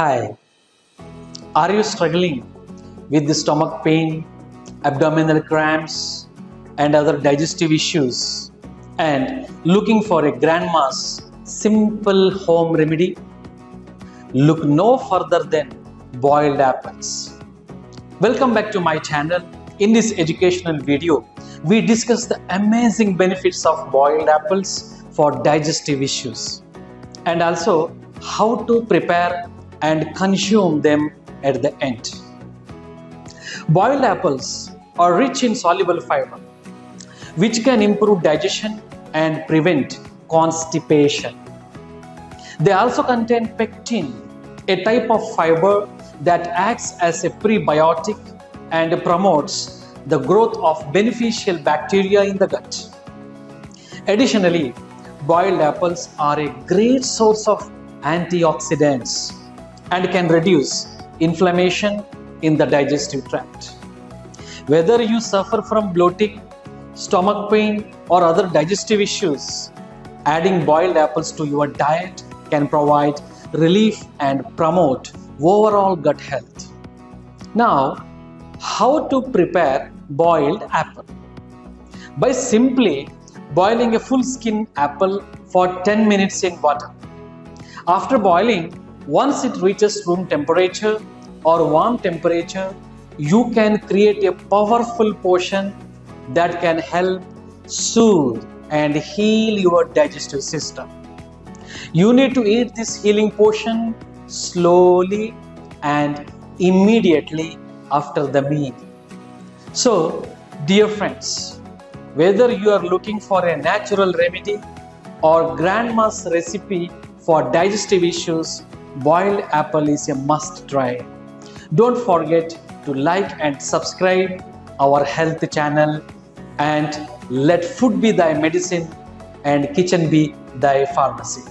Hi, are you struggling with the stomach pain, abdominal cramps, and other digestive issues and looking for a grandma's simple home remedy? Look no further than boiled apples. Welcome back to my channel. In this educational video, we discuss the amazing benefits of boiled apples for digestive issues and also how to prepare and consume them at the end. Boiled apples are rich in soluble fiber, which can improve digestion and prevent constipation. They also contain pectin, a type of fiber that acts as a prebiotic and promotes the growth of beneficial bacteria in the gut. Additionally, boiled apples are a great source of antioxidants and can reduce inflammation in the digestive tract. Whether you suffer from bloating, stomach pain, or other digestive issues, adding boiled apples to your diet can provide relief and promote overall gut health. Now, how to prepare boiled apple? By simply boiling a full skin apple for 10 minutes in water. After boiling, once it reaches room temperature or warm temperature, you can create a powerful potion that can help soothe and heal your digestive system. You need to eat this healing potion slowly and immediately after the meal. So, dear friends, whether you are looking for a natural remedy or grandma's recipe for digestive issues, boiled apple is a must try. Don't forget to like and subscribe our health channel, and let food be thy medicine and kitchen be thy pharmacy.